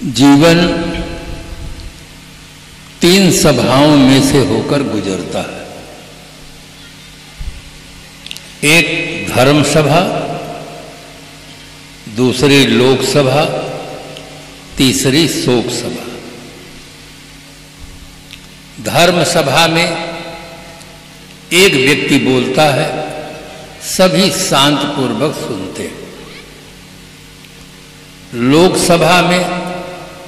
जीवन तीन सभाओं में से होकर गुजरता है। एक धर्म सभा, दूसरी लोक सभा, तीसरी शोक सभा। धर्म सभा में एक व्यक्ति बोलता है, सभी शांतपूर्वक सुनते हैं। लोक सभा में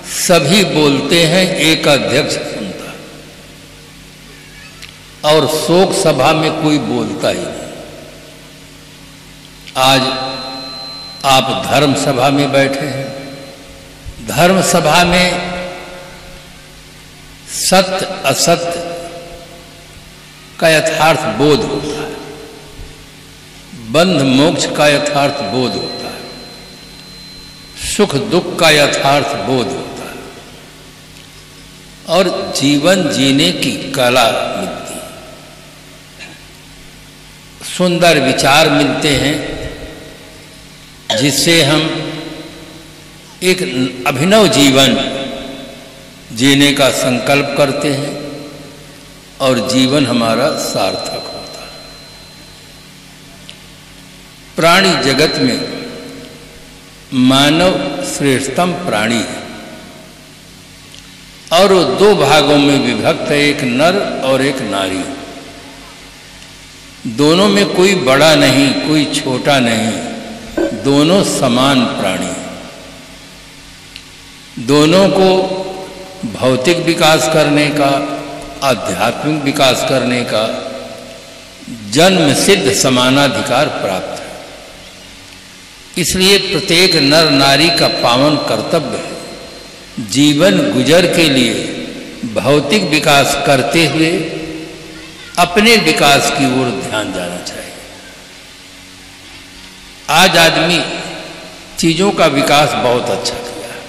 सभी बोलते हैं, एक अध्यक्ष सुनता है। और शोक सभा में कोई बोलता ही नहीं। आज आप धर्म सभा में बैठे हैं। धर्म सभा में सत्य असत्य का यथार्थ बोध होता है, बंध मोक्ष का यथार्थ बोध होता है, सुख दुख का यथार्थ बोध होता है और जीवन जीने की कला मिलती है। सुंदर विचार मिलते हैं जिससे हम एक अभिनव जीवन जीने का संकल्प करते हैं और जीवन हमारा सार्थक होता है। प्राणी जगत में मानव श्रेष्ठतम प्राणी है और वो दो भागों में विभक्त है, एक नर और एक नारी। दोनों में कोई बड़ा नहीं, कोई छोटा नहीं, दोनों समान प्राणी हैं। दोनों को भौतिक विकास करने का, आध्यात्मिक विकास करने का जन्म सिद्ध समानाधिकार प्राप्त है। इसलिए प्रत्येक नर नारी का पावन कर्तव्य है जीवन गुजर के लिए भौतिक विकास करते हुए अपने विकास की ओर ध्यान जाना चाहिए। आज आदमी चीजों का विकास बहुत अच्छा किया है।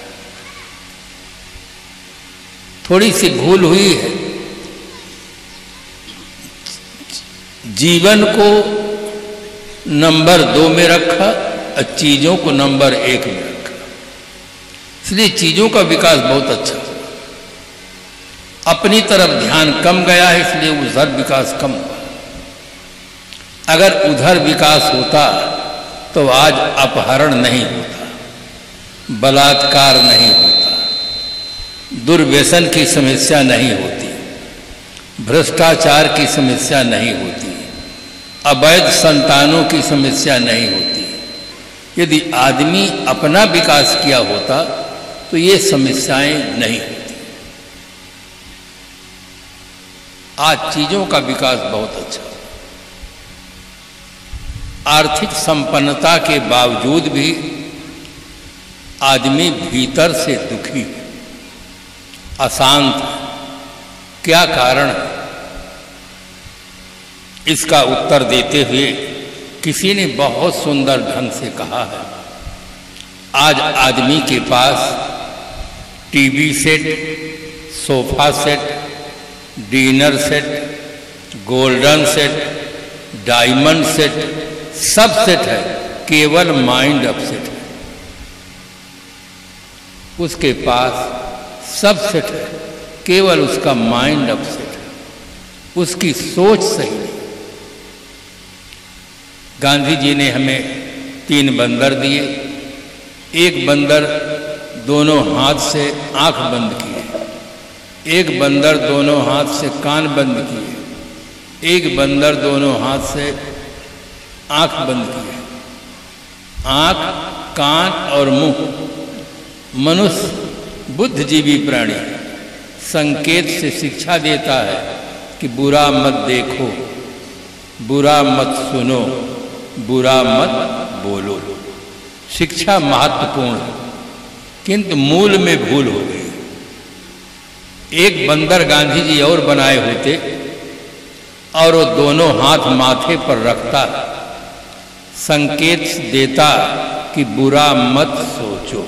थोड़ी सी भूल हुई है, जीवन को नंबर 2 में रखा और चीजों को नंबर 1 में रखा। इसलिए चीजों का विकास बहुत अच्छा हुआ। अपनी तरफ ध्यान कम गया है, इसलिए उधर विकास कम हुआ। अगर उधर विकास होता तो आज अपहरण नहीं होता, बलात्कार नहीं होता, दुर्व्यसन की समस्या नहीं होती, भ्रष्टाचार की समस्या नहीं होती, अवैध संतानों की समस्या नहीं होती। यदि आदमी अपना विकास किया होता तो ये समस्याएं नहीं होती। आज चीजों का विकास बहुत अच्छा है। आर्थिक संपन्नता के बावजूद भी आदमी भीतर से दुखी है, अशांत है। क्या कारण है? इसका उत्तर देते हुए किसी ने बहुत सुंदर ढंग से कहा है, आज आदमी के पास TV set, sofa set, dinner set, golden set, diamond set, सब सेट है, केवल माइंड अपसेट है। उसके पास सब सेट है, केवल उसका माइंड अपसेट है, उसकी सोच सही नहीं। गांधी जी ने हमें 3 बंदर दिए। एक बंदर दोनों हाथ से आंख बंद किए, एक बंदर दोनों हाथ से कान बंद किए, एक बंदर दोनों हाथ से आंख बंद किए। आंख, कान और मुंह मनुष्य बुद्धिजीवी प्राणी संकेत से शिक्षा देता है कि बुरा मत देखो, बुरा मत सुनो, बुरा मत बोलो। शिक्षा महत्वपूर्ण है, किंतु मूल में भूल हो गई। एक बंदर गांधी जी और बनाए होते और वो दोनों हाथ माथे पर रखता, संकेत देता कि बुरा मत सोचो।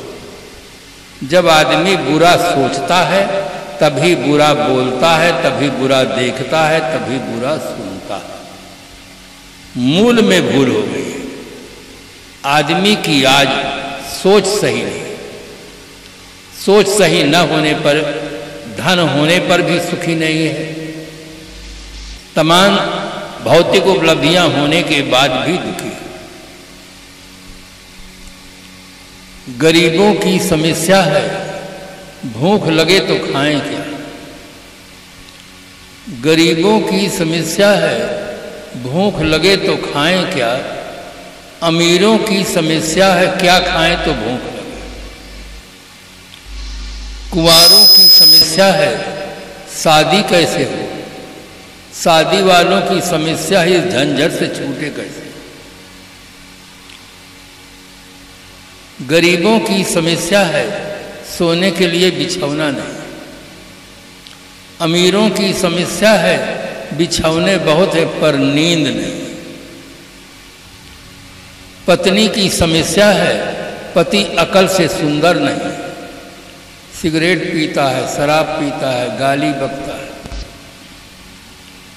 जब आदमी बुरा सोचता है तभी बुरा बोलता है, तभी बुरा देखता है, तभी बुरा सुनता है। मूल में भूल हो गई है। आदमी की आज सोच सही नहीं, सोच सही न होने पर, धन होने पर भी सुखी नहीं है। तमाम भौतिक उपलब्धियां होने के बाद भी दुखी है। गरीबों की समस्या है, भूख लगे तो खाएं क्या। गरीबों की समस्या है, भूख लगे तो खाएं क्या। अमीरों की समस्या है, क्या खाएं तो भूख लगे। कुंवारों की समस्या है, शादी कैसे हो। शादी वालों की समस्या है, इस झंझट से छूटे कैसे। गरीबों की समस्या है, सोने के लिए बिछौना नहीं। अमीरों की समस्या है, बिछौने बहुत है पर नींद नहीं। पत्नी की समस्या है, पति अकल से सुंदर नहीं। सिगरेट पीता है, शराब पीता है, गाली बकता है।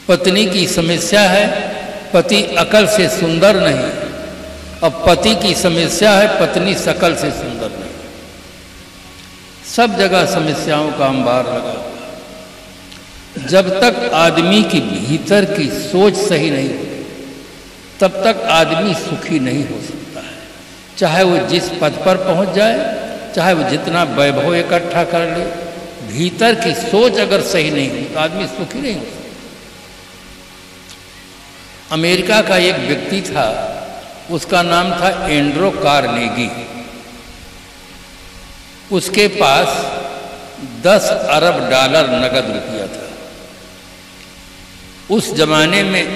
पत्नी की समस्या है, पति अकल से सुंदर नहीं। अब पति की समस्या है, पत्नी शकल से सुंदर नहीं। सब जगह समस्याओं का अंबार लगा हुआ। जब तक आदमी की भीतर की सोच सही नहीं होती, तब तक आदमी सुखी नहीं हो सकता है। चाहे वो जिस पद पर पहुंच जाए, चाहे वो जितना वैभव इकट्ठा कर ले, भीतर की सोच अगर सही नहीं हो तो आदमी सुखी नहीं हो सकता। अमेरिका का एक व्यक्ति था, उसका नाम था एंड्रो कार्नेगी। उसके पास 10 अरब डॉलर नगद रुपया था। उस जमाने में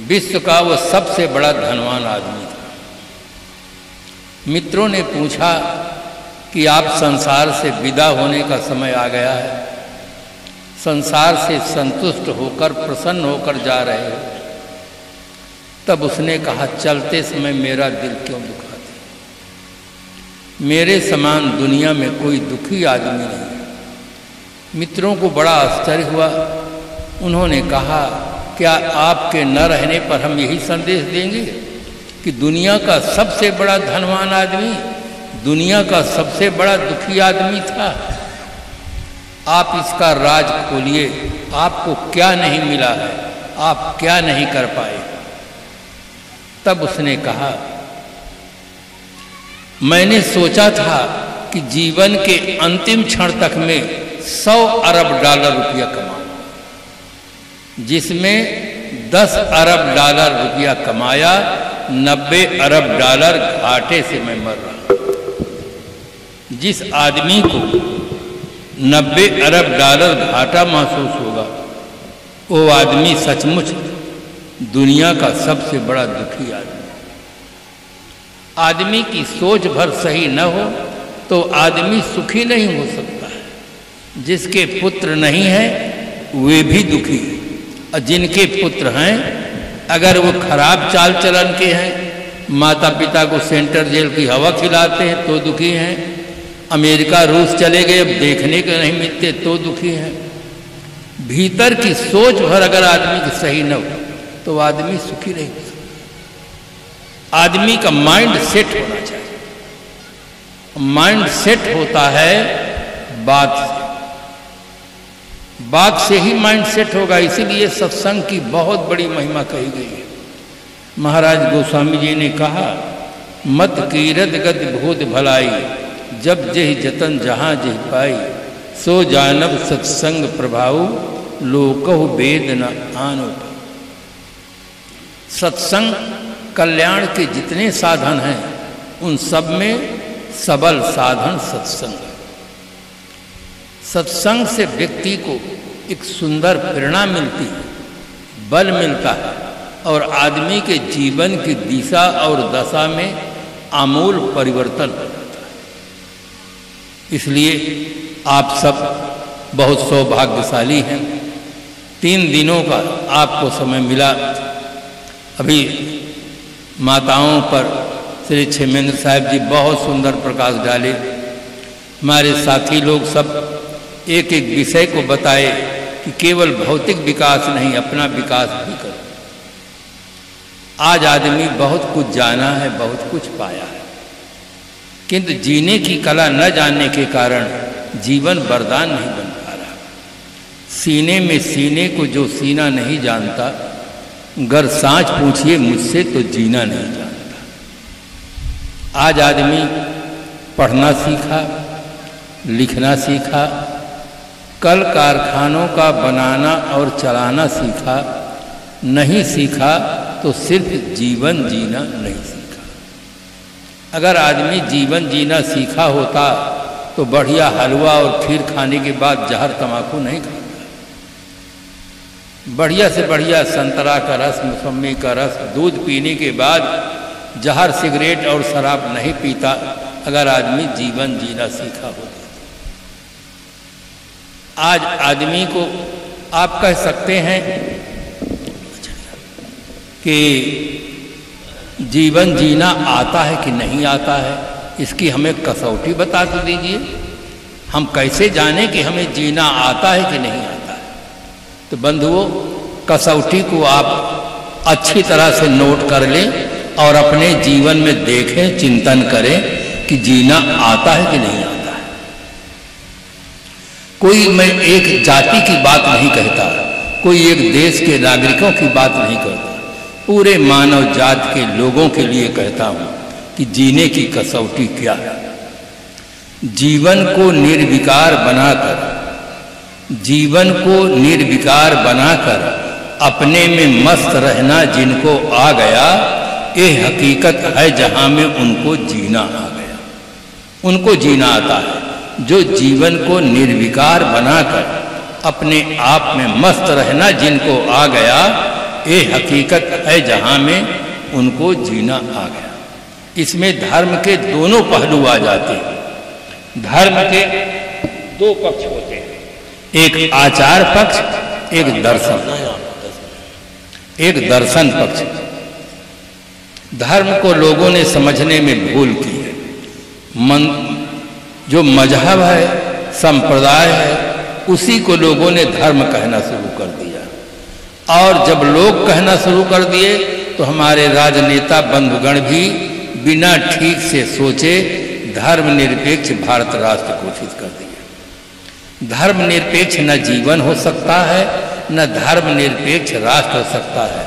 विश्व का वो सबसे बड़ा धनवान आदमी था। मित्रों ने पूछा कि आप संसार से विदा होने का समय आ गया है, संसार से संतुष्ट होकर, प्रसन्न होकर जा रहे हो। तब उसने कहा, चलते समय मेरा दिल क्यों दुखाते। मेरे समान दुनिया में कोई दुखी आदमी नहीं। मित्रों को बड़ा आश्चर्य हुआ। उन्होंने कहा, क्या आपके न रहने पर हम यही संदेश देंगे कि दुनिया का सबसे बड़ा धनवान आदमी, दुनिया का सबसे बड़ा दुखी आदमी था। आप इसका राज खोलिए, आपको क्या नहीं मिला है, आप क्या नहीं कर पाए। तब उसने कहा, मैंने सोचा था कि जीवन के अंतिम क्षण तक में 100 अरब डॉलर रुपया कमाऊं, जिसमें 10 अरब डॉलर रुपया कमाया, 90 अरब डॉलर घाटे से मैं मर रहा। जिस आदमी को 90 अरब डॉलर घाटा महसूस होगा, वो आदमी सचमुच दुनिया का सबसे बड़ा दुखी आदमी। आदमी की सोच भर सही न हो तो आदमी सुखी नहीं हो सकता है। जिसके पुत्र नहीं हैं वे भी दुखी हैं, और जिनके पुत्र हैं अगर वो खराब चाल चलन के हैं, माता पिता को सेंट्रल जेल की हवा खिलाते हैं तो दुखी हैं, अमेरिका रूस चले गए अब देखने को नहीं मिलते तो दुखी हैं। भीतर की सोच भर अगर आदमी की सही न हो तो आदमी सुखी नहीं हो सकता। आदमी का माइंड सेट होना चाहिए। माइंड सेट होता है बात से, बात से ही माइंड सेट होगा। इसीलिए सत्संग की बहुत बड़ी महिमा कही गई है। महाराज गोस्वामी जी ने कहा, मत कीरत गत भूत भलाई, जब जेहि जतन जहां जेहि पाई, सो जानब सत्संग प्रभाव, लोकहु वेद न आनो। सत्संग कल्याण के जितने साधन हैं उन सब में सबल साधन सत्संग है। सत्संग से व्यक्ति को एक सुंदर प्रेरणा मिलती है, बल मिलता है, और आदमी के जीवन की दिशा और दशा में आमूल परिवर्तन हो जाता है। इसलिए आप सब बहुत सौभाग्यशाली हैं। 3 दिनों का आपको समय मिला। अभी माताओं पर श्री क्षेमेंद्र साहब जी बहुत सुंदर प्रकाश डाले। हमारे साथी लोग सब एक एक विषय को बताए कि केवल भौतिक विकास नहीं, अपना विकास भी करो। आज आदमी बहुत कुछ जाना है, बहुत कुछ पाया है, किंतु जीने की कला न जानने के कारण जीवन वरदान नहीं बन पा रहा। सीने में सीने को जो सीना नहीं जानता, गर सांच पूछिए मुझसे तो जीना नहीं जानता। आज आदमी पढ़ना सीखा, लिखना सीखा, कल कारखानों का बनाना और चलाना सीखा, नहीं सीखा तो सिर्फ जीवन जीना नहीं सीखा। अगर आदमी जीवन जीना सीखा होता तो बढ़िया हलवा और खीर खाने के बाद जहर तम्बाकू नहीं खाता, बढ़िया से बढ़िया संतरा का रस, मौसमी का रस, दूध पीने के बाद जहर, सिगरेट और शराब नहीं पीता। अगर आदमी जीवन जीना सीखा होता। आज आदमी को आप कह सकते हैं कि जीवन जीना आता है कि नहीं आता है, इसकी हमें कसौटी बता तो दीजिए। हम कैसे जाने कि हमें जीना आता है कि नहीं आता है? तो बंधुओं, कसौटी को आप अच्छी तरह से नोट कर लें और अपने जीवन में देखें, चिंतन करें कि जीना आता है कि नहीं आता है। कोई मैं एक जाति की बात नहीं कहता, कोई एक देश के नागरिकों की बात नहीं करता, पूरे मानव जात के लोगों के लिए कहता हूं कि जीने की कसौटी क्या है। जीवन को निर्विकार बनाकर, जीवन को निर्विकार बनाकर अपने में मस्त रहना जिनको आ गया, ये हकीकत है जहां में उनको जीना आ गया। उनको जीना आता है जो जीवन को निर्विकार बनाकर अपने आप में मस्त रहना जिनको आ गया, ये हकीकत है जहां में उनको जीना आ गया। इसमें धर्म के दोनों पहलू आ जाते हैं। धर्म के दो पक्ष होते हैं, एक आचार पक्ष, एक दर्शन, एक दर्शन पक्ष। धर्म को लोगों ने समझने में भूल की है। जो मजहब है, संप्रदाय है, उसी को लोगों ने धर्म कहना शुरू कर दिया। और जब लोग कहना शुरू कर दिए तो हमारे राजनेता बंधुगण भी बिना ठीक से सोचे धर्मनिरपेक्ष भारत राष्ट्र घोषित कर दिया। धर्मनिरपेक्ष न जीवन हो सकता है, न धर्मनिरपेक्ष राष्ट्र हो सकता है।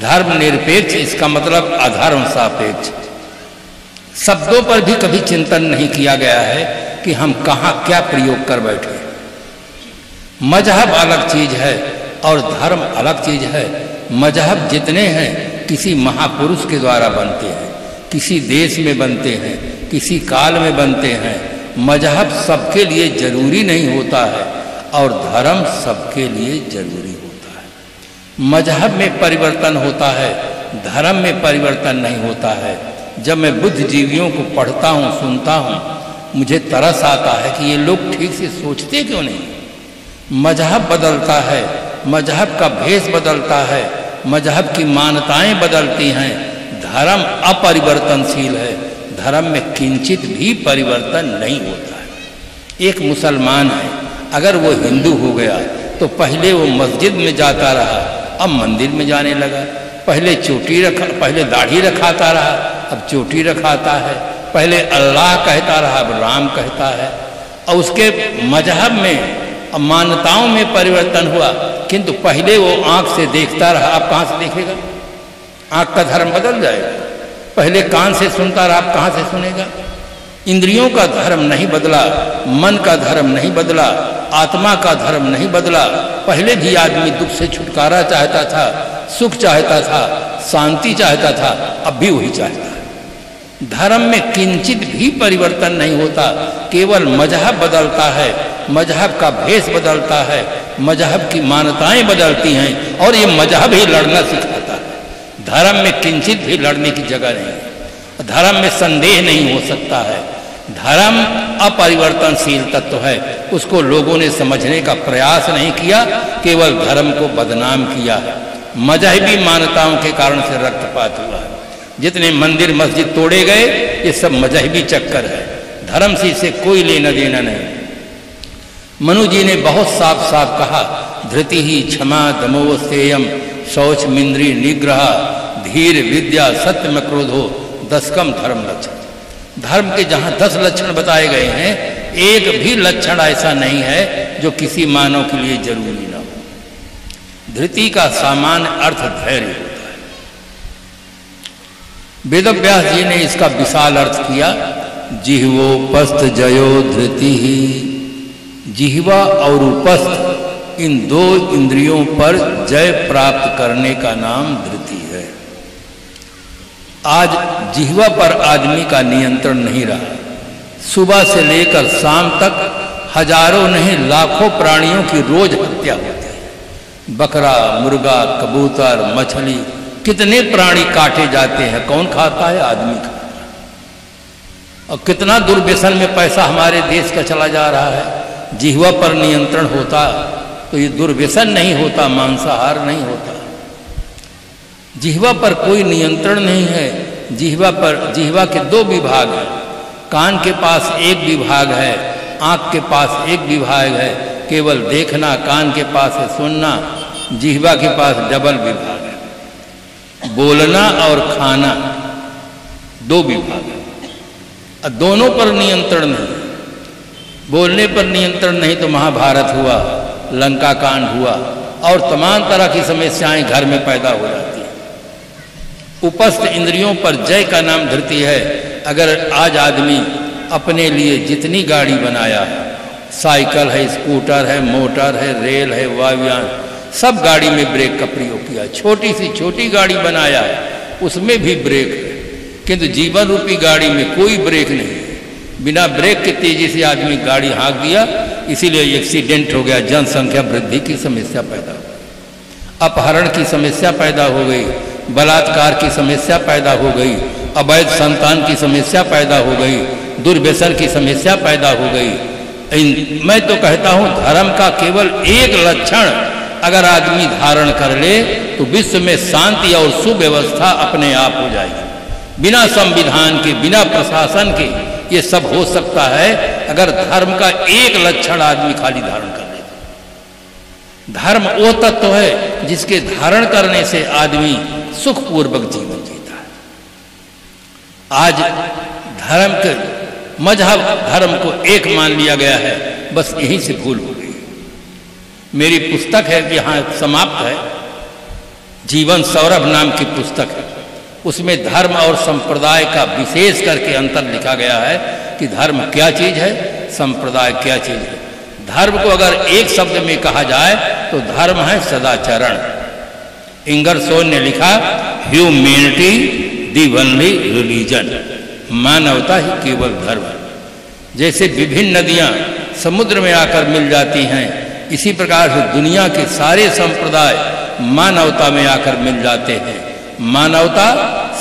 धर्मनिरपेक्ष इसका मतलब अधर्म सापेक्ष। शब्दों पर भी कभी चिंतन नहीं किया गया है कि हम कहाँ क्या प्रयोग कर बैठे। मजहब अलग चीज है और धर्म अलग चीज है। मजहब जितने हैं किसी महापुरुष के द्वारा बनते हैं, किसी देश में बनते हैं, किसी काल में बनते हैं। मजहब सबके लिए जरूरी नहीं होता है और धर्म सबके लिए जरूरी होता है। मजहब में परिवर्तन होता है, धर्म में परिवर्तन नहीं होता है। जब मैं बुद्धिजीवियों को पढ़ता हूँ, सुनता हूँ, मुझे तरस आता है कि ये लोग ठीक से सोचते क्यों नहीं। मजहब बदलता है, मजहब का भेष बदलता है, मजहब की मान्यताएं बदलती हैं। धर्म अपरिवर्तनशील है, धर्म में किंचित भी परिवर्तन नहीं होता है। एक मुसलमान है, अगर वो हिंदू हो गया तो पहले वो मस्जिद में जाता रहा, अब मंदिर में जाने लगा। पहले दाढ़ी रखाता रहा, अब चोटी रखाता है। पहले अल्लाह कहता रहा, अब राम कहता है। और उसके मजहब में, मान्यताओं में परिवर्तन हुआ, किंतु पहले वो आंख से देखता रहा, अब कहाँ से देखेगा? आंख का धर्म बदल जाएगा। पहले कान से सुनता रहा, अब कहाँ से सुनेगा? इंद्रियों का धर्म नहीं बदला, मन का धर्म नहीं बदला, आत्मा का धर्म नहीं बदला। पहले भी आदमी दुख से छुटकारा चाहता था, सुख चाहता था, शांति चाहता था, अब भी वही चाहता है। धर्म में किंचित भी परिवर्तन नहीं होता, केवल मजहब बदलता है, मजहब का भेष बदलता है, मजहब की मान्यताएं बदलती हैं और ये मजहब ही लड़ना सिखाता है। धर्म में किंचित भी लड़ने की जगह नहीं है। धर्म में संदेह नहीं हो सकता है। धर्म अपरिवर्तनशील तत्व है, उसको लोगों ने समझने का प्रयास नहीं किया, केवल धर्म को बदनाम किया है। मजहबी मान्यताओं के कारण से रक्तपात हुआ है। जितने मंदिर मस्जिद तोड़े गए, ये सब मजहबी चक्कर है, धर्म से इसे कोई लेना देना नहीं। मनु जी ने बहुत साफ साफ कहा, धृति ही क्षमा दमो सेयम शौच मिंद्री निग्रह धीर विद्या सत्य में क्रोधो दशकम धर्म लक्षण। धर्म के जहाँ 10 लक्षण बताए गए हैं, एक भी लक्षण ऐसा नहीं है जो किसी मानव के लिए जरूरी ना हो। धृति का सामान्य अर्थ धैर्य होता है। वेदव्यास जी ने इसका विशाल अर्थ किया, जिह्वोपस्थ जयो धृति ही। जिह्वा और उपस्थ इन 2 इंद्रियों पर जय प्राप्त करने का नाम धृति है। आज जिह्वा पर आदमी का नियंत्रण नहीं रहा। सुबह से लेकर शाम तक हजारों नहीं लाखों प्राणियों की रोज हत्या होती है। बकरा, मुर्गा, कबूतर, मछली, कितने प्राणी काटे जाते हैं। कौन खाता है? आदमी खाता है। और कितना दुर्व्यसन में पैसा हमारे देश का चला जा रहा है। जिह्वा पर नियंत्रण होता तो ये दुर्व्यसन नहीं होता, मांसाहार नहीं होता। जिह्वा पर कोई नियंत्रण नहीं है। जिह्वा के 2 विभाग हैं। कान के पास एक विभाग है, आँख के पास एक विभाग है, केवल देखना। कान के पास है सुनना, जिह्वा के पास डबल विभाग है। बोलना और खाना 2 विभाग है। दोनों पर नियंत्रण नहीं। बोलने पर नियंत्रण नहीं तो महाभारत हुआ, लंका कांड हुआ और तमाम तरह की समस्याएं घर में पैदा हो जाती हैं। उपस्थ इंद्रियों पर जय का नाम धृति है। अगर आज आदमी अपने लिए जितनी गाड़ी बनाया है, साइकिल है, स्कूटर है, मोटर है, रेल है, वायुयान, सब गाड़ी में ब्रेक का प्रयोग किया। छोटी सी छोटी गाड़ी बनाया है, उसमें भी ब्रेक है, किंतु जीवन रूपी गाड़ी में कोई ब्रेक नहीं है। बिना ब्रेक के तेजी से आदमी गाड़ी हाँक दिया, इसीलिए एक्सीडेंट हो गया। जनसंख्या वृद्धि की समस्या पैदा हो गई, अपहरण की समस्या पैदा हो गई, बलात्कार की समस्या पैदा हो गई, अवैध संतान की समस्या पैदा हो गई, दुर्व्यसन की समस्या पैदा हो गई। मैं तो कहता हूँ धर्म का केवल एक लक्षण अगर आदमी धारण कर ले तो विश्व में शांति और सुव्यवस्था अपने आप हो जाएगी। बिना संविधान के, बिना प्रशासन के ये सब हो सकता है अगर धर्म का एक लक्षण आदमी खाली धारण कर ले। धर्म वो तत्व है जिसके धारण करने से आदमी सुखपूर्वक जीवन जीता है। आज धर्म के मजहब धर्म को एक मान लिया गया है, बस यहीं से भूल हो गई। मेरी पुस्तक है, यहाँ समाप्त है, जीवन सौरभ नाम की पुस्तक है। उसमें धर्म और संप्रदाय का विशेष करके अंतर लिखा गया है कि धर्म क्या चीज है, संप्रदाय क्या चीज है। धर्म को अगर एक शब्द में कहा जाए तो धर्म है सदाचरण। इंगरसोन ने लिखा, ह्यूमैनिटी दी ओनली रिलीजन, मानवता ही केवल धर्म है। जैसे विभिन्न नदियां समुद्र में आकर मिल जाती हैं, इसी प्रकार से दुनिया के सारे संप्रदाय मानवता में आकर मिल जाते हैं। मानवता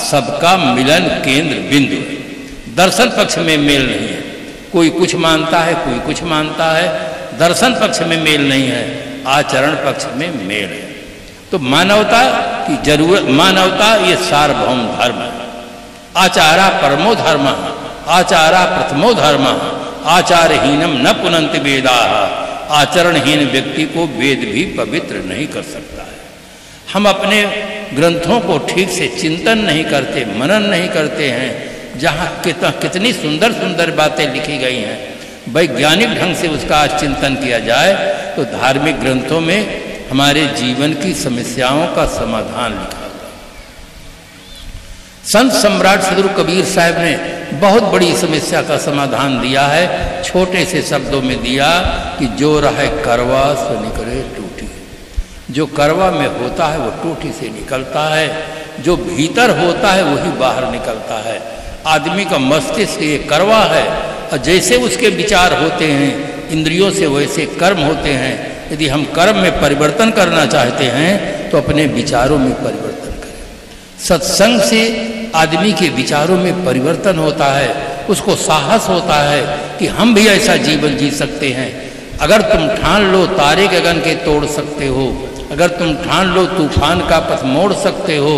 सबका मिलन केंद्र बिंदु है। दर्शन पक्ष में मेल नहीं है, कोई कुछ मानता है, कोई कुछ मानता है। दर्शन पक्ष में मेल नहीं है, आचरण पक्ष में मेल है। तो मानवता की जरूरत, मानवता ये सार्वभौम धर्म है। आचारा परमो धर्म, आचारा प्रथमो धर्म, आचारहीनम न पुनन्ति वेदाः। आचरणहीन व्यक्ति को वेद भी पवित्र नहीं कर सकता है। हम अपने ग्रंथों को ठीक से चिंतन नहीं करते, मनन नहीं करते हैं। जहाँ कितनी सुंदर सुंदर बातें लिखी गई हैं, वैज्ञानिक ढंग से उसका आज चिंतन किया जाए तो धार्मिक ग्रंथों में हमारे जीवन की समस्याओं का समाधान लिखा हुआ। संत सम्राट सदगुरु कबीर साहब ने बहुत बड़ी समस्या का समाधान दिया है, छोटे से शब्दों में दिया कि जो रहे करवा सो निकले टूटी। जो करवा में होता है वो टूटी से निकलता है, जो भीतर होता है वही बाहर निकलता है। आदमी का मस्तिष्क ये करवा है और जैसे उसके विचार होते हैं इंद्रियों से वैसे कर्म होते हैं। यदि हम कर्म में परिवर्तन करना चाहते हैं तो अपने विचारों में परिवर्तन करें। सत्संग से आदमी के विचारों में परिवर्तन होता है, उसको साहस होता है कि हम भी ऐसा जीवन जी सकते हैं। अगर तुम ठान लो तारे गगन के तोड़ सकते हो, अगर तुम ठान लो तूफान का पथ मोड़ सकते हो,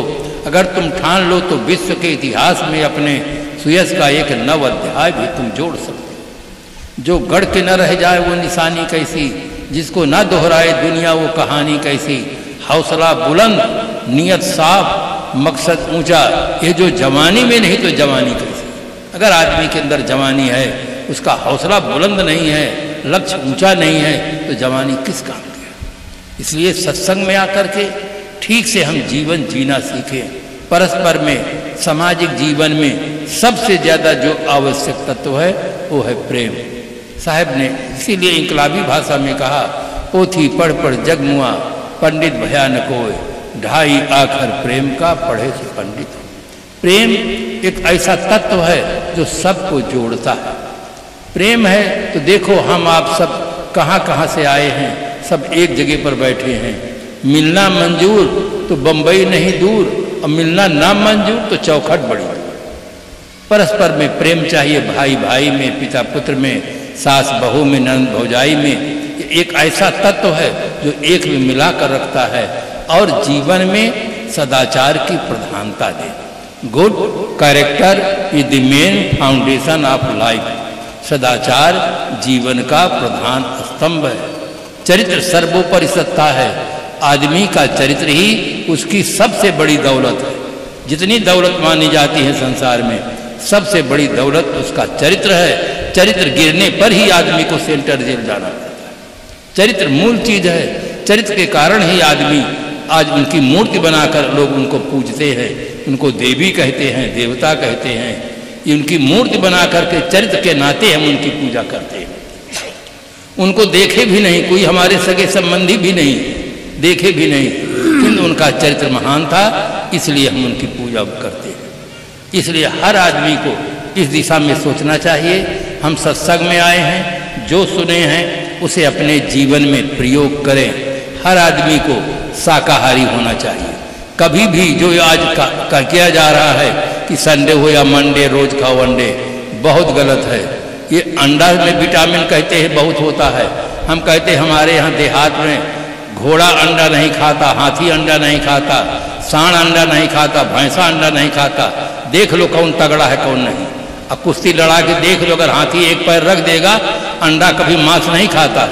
अगर तुम ठान लो तो विश्व के इतिहास में अपने सुयश का एक नव अध्याय भी तुम जोड़ सकते हो। जो गढ़ के न रह जाए वो निशानी कैसी, जिसको न दोहराए दुनिया वो कहानी कैसी। हौसला बुलंद, नियत साफ, मकसद ऊंचा, ये जो जवानी में नहीं तो जवानी कैसी। अगर आदमी के अंदर जवानी है, उसका हौसला बुलंद नहीं है, लक्ष्य ऊंचा नहीं है, तो जवानी किस काम की। इसलिए सत्संग में आकर के ठीक से हम जीवन जीना सीखें। परस्पर में, सामाजिक जीवन में सबसे ज़्यादा जो आवश्यक तत्व है वो है प्रेम। साहब ने इसीलिए इंकलाबी भाषा में कहा, पोथी पढ़ पढ़ जग मुआ, पंडित भया न कोय, ढाई आखर प्रेम का पढ़े से पंडित। प्रेम एक ऐसा तत्व है जो सबको जोड़ता है। प्रेम है तो देखो हम आप सब कहाँ कहाँ से आए हैं, सब एक जगह पर बैठे हैं। मिलना मंजूर तो बंबई नहीं दूर, और मिलना ना मंजूर तो चौखट बड़ी दूर। परस्पर में प्रेम चाहिए, भाई भाई में, पिता पुत्र में, सास बहू में, नंद भौजाई में। एक ऐसा तत्व है जो एक में मिला कर रखता है और जीवन में सदाचार की प्रधानता दे। Good character is the main foundation of life. सदाचार जीवन का प्रधान स्तंभ है। चरित्र सर्वोपरि सत्ता है। आदमी का चरित्र ही उसकी सबसे बड़ी दौलत है। जितनी दौलत मानी जाती है संसार में, सबसे बड़ी दौलत उसका चरित्र है। चरित्र गिरने पर ही आदमी को सेंटर जेल जाना पड़ता है। चरित्र मूल चीज है। चरित्र के कारण ही आदमी आज उनकी मूर्ति बनाकर लोग उनको पूजते हैं, उनको देवी कहते हैं, देवता कहते हैं। ये उनकी मूर्ति बना करके चरित्र के नाते हम उनकी पूजा करते हैं। उनको देखे भी नहीं, कोई हमारे सगे संबंधी भी नहीं, देखे भी नहीं, किंतु उनका चरित्र महान था, इसलिए हम उनकी पूजा करते हैं। इसलिए हर आदमी को इस दिशा में सोचना चाहिए। हम सत्संग में आए हैं, जो सुने हैं उसे अपने जीवन में प्रयोग करें। हर आदमी को शाकाहारी होना चाहिए। कभी भी जो आज का किया जा रहा है कि संडे हो या मंडे रोज खाओ अंडे, बहुत गलत है। ये अंडा में विटामिन कहते हैं बहुत होता है। हम कहते हैं हमारे यहाँ देहात में घोड़ा अंडा नहीं खाता, हाथी अंडा नहीं खाता, सांड अंडा नहीं खाता, भैंसा अंडा नहीं खाता। देख लो कौन तगड़ा है कौन नहीं। अब कुश्ती लड़ा के देख लो, अगर हाथी एक पैर रख देगा, अंडा कभी मांस नहीं खाता,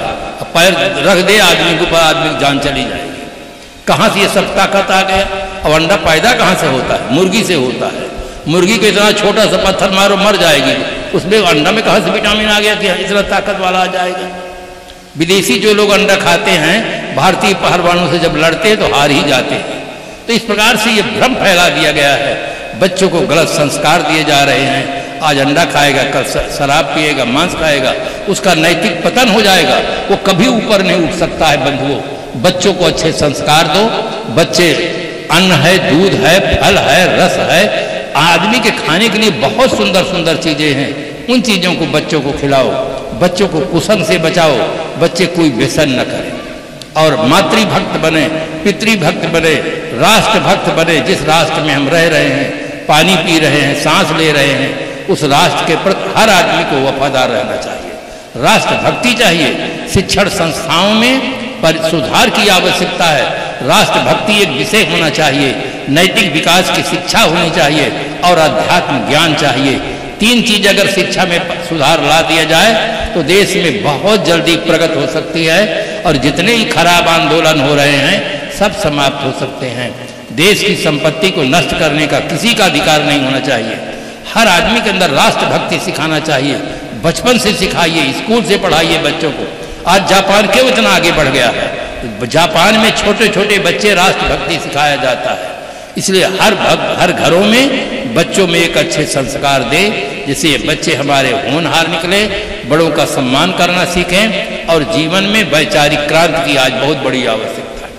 अब पैर रख दे आदमी के ऊपर, आदमी की जान चली जाएगी। कहाँ से ये सब ताकत आ गया? अब अंडा पैदा कहाँ से होता है? मुर्गी से होता है। मुर्गी को इतना छोटा सा पत्थर मारो मर जाएगी, उसमें अंडा में कहाँ से विटामिन आ गया कि इतना ताकत वाला आ जाएगा? विदेशी जो लोग अंडा खाते हैं, भारतीय पहलवानों से जब लड़ते हैं तो हार ही जाते हैं। तो इस प्रकार से ये भ्रम फैला दिया गया है। बच्चों को गलत संस्कार दिए जा रहे हैं। आज अंडा खाएगा, कल शराब पिएगा, मांस खाएगा, उसका नैतिक पतन हो जाएगा। वो कभी ऊपर नहीं उठ सकता है। बंधुओं, बच्चों को अच्छे संस्कार दो। बच्चे अन्न है, दूध है, फल है, रस है। आदमी के खाने के लिए बहुत सुंदर सुंदर चीजें हैं। उन चीजों को बच्चों को खिलाओ। बच्चों को कुसंग से बचाओ। बच्चे कोई व्यसन न करें और मातृभक्त बने, पितृभक्त बने, राष्ट्रभक्त बने। जिस राष्ट्र में हम रह रहे हैं, पानी पी रहे हैं, सांस ले रहे हैं, उस राष्ट्र के प्रति हर आदमी को वफादार रहना चाहिए। राष्ट्रभक्ति चाहिए। शिक्षण संस्थाओं में सुधार की आवश्यकता है। राष्ट्रभक्ति एक विषय होना चाहिए। नैतिक विकास की शिक्षा होनी चाहिए और अध्यात्म ज्ञान चाहिए। तीन चीज अगर शिक्षा में सुधार ला दिया जाए तो देश में बहुत जल्दी प्रगति हो सकती है और जितने ही खराब आंदोलन हो रहे हैं सब समाप्त हो सकते हैं। देश की संपत्ति को नष्ट करने का किसी का अधिकार नहीं होना चाहिए। हर आदमी के अंदर राष्ट्रभक्ति सिखाना चाहिए। बचपन से सिखाइए, स्कूल से पढ़ाइए बच्चों को। आज जापान क्यों इतना आगे बढ़ गया है? जापान में छोटे छोटे बच्चे राष्ट्रभक्ति सिखाया जाता है। इसलिए हर घरों में बच्चों में एक अच्छे संस्कार दे, जिससे ये बच्चे हमारे होनहार निकले, बड़ों का सम्मान करना सीखें और जीवन में वैचारिक क्रांति की आज बहुत बड़ी आवश्यकता है।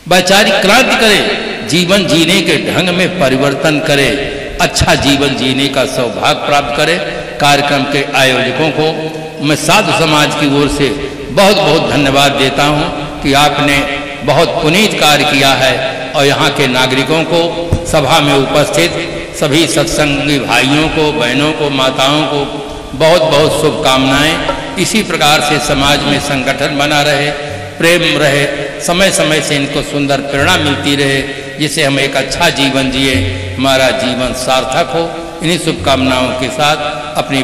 वैचारिक क्रांति करें, जीवन जीने के ढंग में परिवर्तन करें, अच्छा जीवन जीने का सौभाग्य प्राप्त करें। कार्यक्रम के आयोजकों को मैं साधु समाज की ओर से बहुत बहुत धन्यवाद देता हूं कि आपने बहुत पुनीत कार्य किया है और यहाँ के नागरिकों को, सभा में उपस्थित सभी सत्संगी भाइयों को, बहनों को, माताओं को बहुत बहुत शुभकामनाएं। इसी प्रकार से समाज में संगठन बना रहे, प्रेम रहे, समय समय से इनको सुंदर प्रेरणा मिलती रहे, जिससे हम एक अच्छा जीवन जिए, हमारा जीवन सार्थक हो। इन्हीं शुभकामनाओं के साथ अपनी